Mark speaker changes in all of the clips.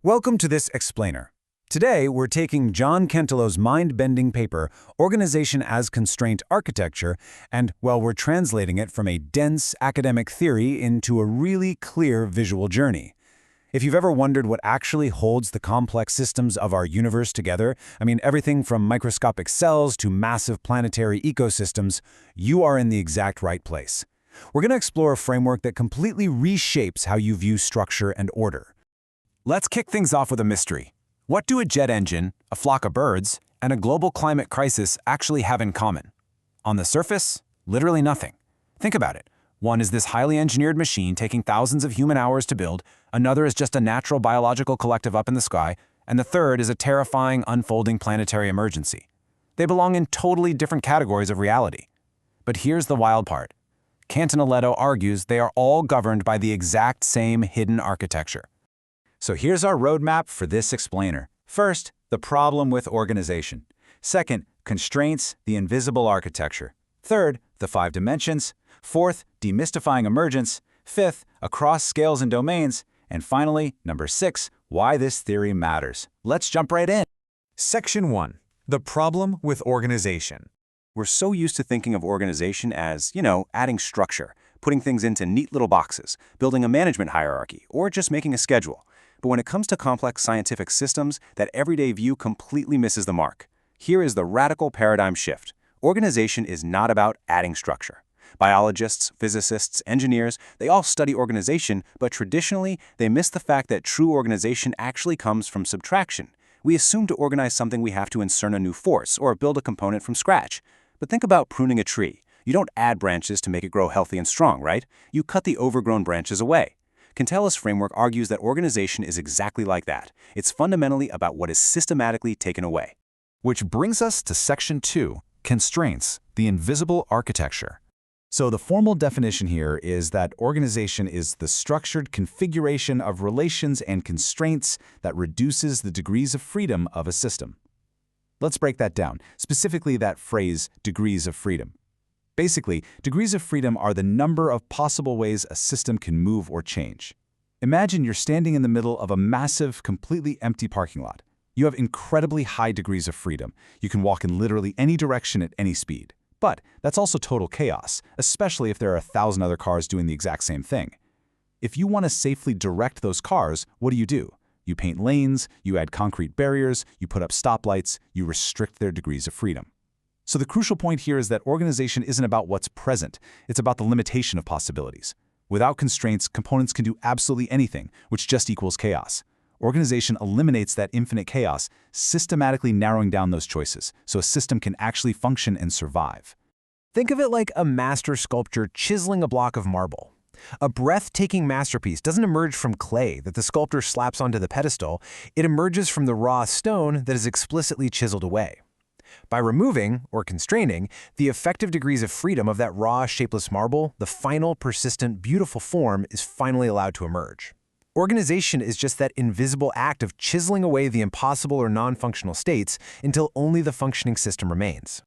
Speaker 1: Welcome to this explainer. Today, we're taking John Kentelow's mind-bending paper, Organization as Constraint Architecture, and, well, we're translating it from a dense academic theory into a really clear visual journey. If you've ever wondered what actually holds the complex systems of our universe together, everything from microscopic cells to massive planetary ecosystems, you are in the exact right place. We're going to explore a framework that completely reshapes how you view structure and order. Let's kick things off with a mystery. What do a jet engine, a flock of birds, and a global climate crisis actually have in common? On the surface, literally nothing. Think about it. One is this highly engineered machine taking thousands of human hours to build, another is just a natural biological collective up in the sky, and the third is a terrifying, unfolding planetary emergency. They belong in totally different categories of reality. But here's the wild part. Cantoneletto argues they are all governed by the exact same hidden architecture. So here's our roadmap for this explainer. First, the problem with organization. Second, constraints, the invisible architecture. Third, the 5 dimensions. Fourth, demystifying emergence. Fifth, across scales and domains. And finally, number 6, why this theory matters. Let's jump right in.
Speaker 2: Section 1. The problem with organization.
Speaker 1: We're so used to thinking of organization as, adding structure, putting things into neat little boxes, building a management hierarchy, or just making a schedule. But when it comes to complex scientific systems, that everyday view completely misses the mark. Here is the radical paradigm shift. Organization is not about adding structure. Biologists, physicists, engineers, they all study organization, but traditionally, they miss the fact that true organization actually comes from subtraction. We assume to organize something we have to insert a new force or build a component from scratch. But think about pruning a tree. You don't add branches to make it grow healthy and strong, right? You cut the overgrown branches away. Kentelow's framework argues that organization is exactly like that. It's fundamentally about what is systematically taken away.
Speaker 2: Which brings us to Section 2, Constraints, the invisible architecture. So the formal definition here is that organization is the structured configuration of relations and constraints that reduces the degrees of freedom of a system. Let's break that down, specifically that phrase, degrees of freedom. Basically, degrees of freedom are the number of possible ways a system can move or change. Imagine you're standing in the middle of a massive, completely empty parking lot. You have incredibly high degrees of freedom. You can walk in literally any direction at any speed. But that's also total chaos, especially if there are 1,000 other cars doing the exact same thing. If you want to safely direct those cars, what do? You paint lanes, you add concrete barriers, you put up stoplights, you restrict their degrees of freedom. So the crucial point here is that organization isn't about what's present, it's about the limitation of possibilities. Without constraints, components can do absolutely anything, which just equals chaos. Organization eliminates that infinite chaos, systematically narrowing down those choices, so a system can actually function and survive.
Speaker 1: Think of it like a master sculptor chiseling a block of marble. A breathtaking masterpiece doesn't emerge from clay that the sculptor slaps onto the pedestal, it emerges from the raw stone that is explicitly chiseled away. By removing, or constraining, the effective degrees of freedom of that raw, shapeless marble, the final, persistent, beautiful form is finally allowed to emerge. Organization is just that invisible act of chiseling away the impossible or non-functional states until only the functioning system remains.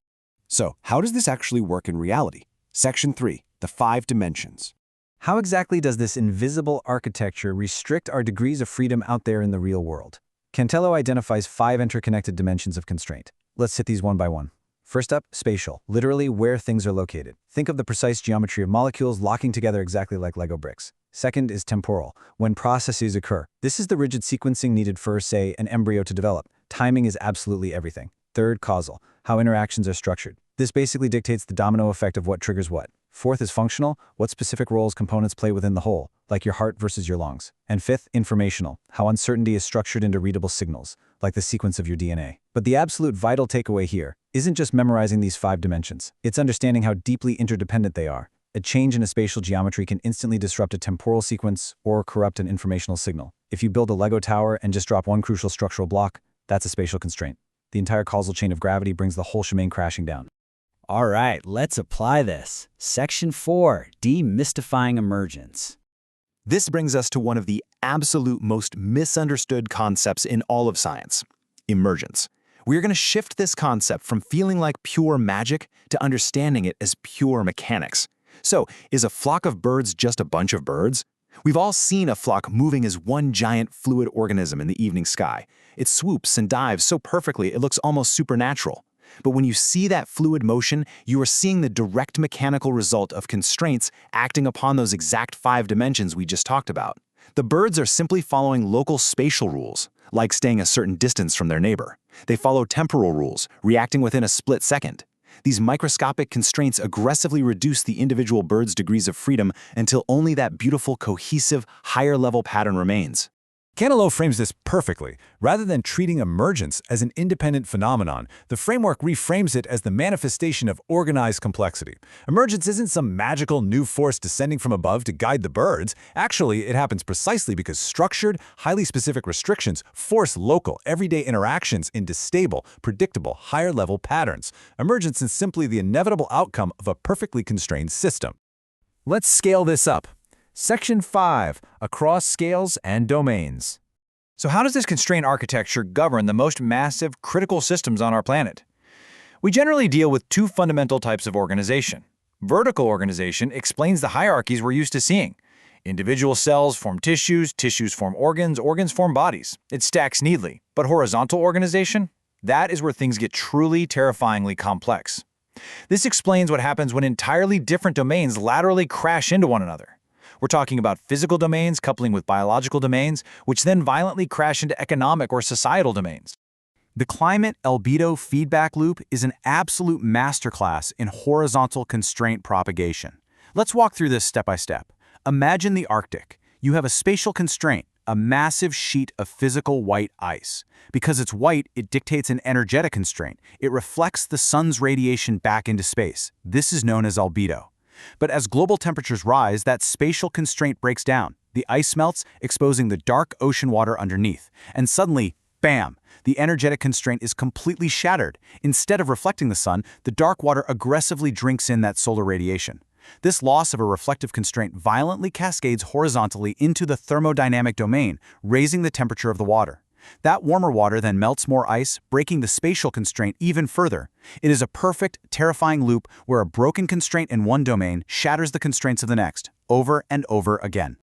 Speaker 3: So, how does this actually work in reality? Section 3, the 5 dimensions.
Speaker 1: How exactly does this invisible architecture restrict our degrees of freedom out there in the real world? Kentelow identifies 5 interconnected dimensions of constraint. Let's hit these one by one. First up, spatial, literally where things are located. Think of the precise geometry of molecules locking together exactly like Lego bricks. Second is temporal, when processes occur. This is the rigid sequencing needed for, say, an embryo to develop. Timing is absolutely everything. Third, causal, how interactions are structured. This basically dictates the domino effect of what triggers what. Fourth is functional, what specific roles components play within the whole, like your heart versus your lungs. And fifth, informational, how uncertainty is structured into readable signals, like the sequence of your DNA. But the absolute vital takeaway here isn't just memorizing these 5 dimensions. It's understanding how deeply interdependent they are. A change in a spatial geometry can instantly disrupt a temporal sequence or corrupt an informational signal. If you build a Lego tower and just drop one crucial structural block, that's a spatial constraint. The entire causal chain of gravity brings the whole shebang crashing down.
Speaker 4: All right, let's apply this. Section 4, demystifying emergence.
Speaker 2: This brings us to one of the absolute most misunderstood concepts in all of science, emergence. We're going to shift this concept from feeling like pure magic to understanding it as pure mechanics. So, is a flock of birds just a bunch of birds? We've all seen a flock moving as one giant fluid organism in the evening sky. It swoops and dives so perfectly it looks almost supernatural. But when you see that fluid motion, you are seeing the direct mechanical result of constraints acting upon those exact 5 dimensions we just talked about. The birds are simply following local spatial rules, like staying a certain distance from their neighbor. They follow temporal rules, reacting within a split second. These microscopic constraints aggressively reduce the individual bird's degrees of freedom until only that beautiful, cohesive, higher-level pattern remains.
Speaker 1: Cantelou frames this perfectly. Rather than treating emergence as an independent phenomenon, the framework reframes it as the manifestation of organized complexity. Emergence isn't some magical new force descending from above to guide the birds. Actually, it happens precisely because structured, highly specific restrictions force local, everyday interactions into stable, predictable, higher-level patterns. Emergence is simply the inevitable outcome of a perfectly constrained system. Let's scale this up. Section 5, Across Scales and Domains.
Speaker 5: So how does this constraint architecture govern the most massive, critical systems on our planet? We generally deal with 2 fundamental types of organization. Vertical organization explains the hierarchies we're used to seeing. Individual cells form tissues, tissues form organs, organs form bodies. It stacks neatly. But horizontal organization? That is where things get truly terrifyingly complex. This explains what happens when entirely different domains laterally crash into one another. We're talking about physical domains coupling with biological domains, which then violently crash into economic or societal domains.
Speaker 2: The climate albedo feedback loop is an absolute masterclass in horizontal constraint propagation. Let's walk through this step by step. Imagine the Arctic. You have a spatial constraint, a massive sheet of physical white ice. Because it's white, it dictates an energetic constraint. It reflects the sun's radiation back into space. This is known as albedo. But as global temperatures rise, that spatial constraint breaks down. The ice melts, exposing the dark ocean water underneath. And suddenly, bam! The energetic constraint is completely shattered. Instead of reflecting the sun, the dark water aggressively drinks in that solar radiation. This loss of a reflective constraint violently cascades horizontally into the thermodynamic domain, raising the temperature of the water. That warmer water then melts more ice, breaking the spatial constraint even further. It is a perfect, terrifying loop where a broken constraint in one domain shatters the constraints of the next, over and over again.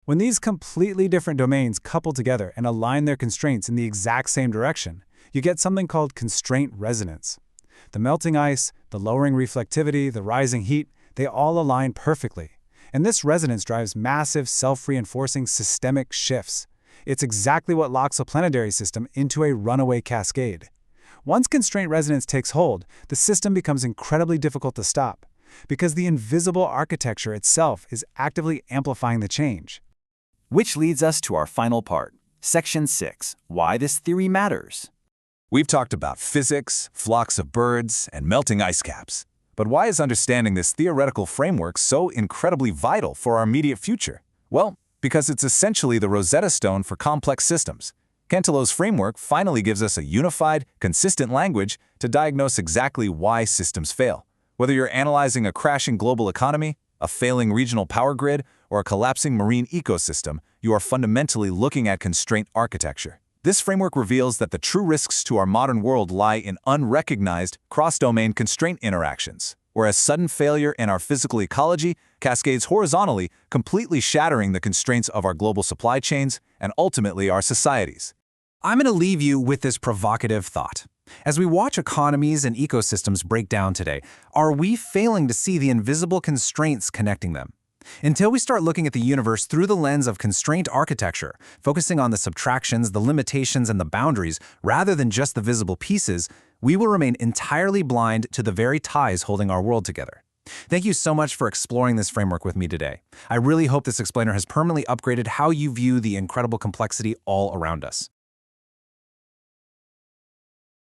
Speaker 1: When these completely different domains couple together and align their constraints in the exact same direction, you get something called constraint resonance. The melting ice, the lowering reflectivity, the rising heat, they all align perfectly. And this resonance drives massive, self-reinforcing systemic shifts. It's exactly what locks a planetary system into a runaway cascade. Once constraint resonance takes hold, the system becomes incredibly difficult to stop, because the invisible architecture itself is actively amplifying the change.
Speaker 4: Which leads us to our final part, Section 6, Why this theory matters.
Speaker 1: We've talked about physics, flocks of birds, and melting ice caps. But why is understanding this theoretical framework so incredibly vital for our immediate future? Well, because it's essentially the Rosetta Stone for complex systems. Cantelou's framework finally gives us a unified, consistent language to diagnose exactly why systems fail. Whether you're analyzing a crashing global economy, a failing regional power grid, or a collapsing marine ecosystem, you are fundamentally looking at constraint architecture. This framework reveals that the true risks to our modern world lie in unrecognized, cross-domain constraint interactions, whereas sudden failure in our physical ecology cascades horizontally, completely shattering the constraints of our global supply chains and ultimately our societies.
Speaker 2: I'm going to leave you with this provocative thought. As we watch economies and ecosystems break down today, are we failing to see the invisible constraints connecting them? Until we start looking at the universe through the lens of constraint architecture, focusing on the subtractions, the limitations, and the boundaries, rather than just the visible pieces, we will remain entirely blind to the very ties holding our world together. Thank you so much for exploring this framework with me today. I really hope this explainer has permanently upgraded how you view the incredible complexity all around us.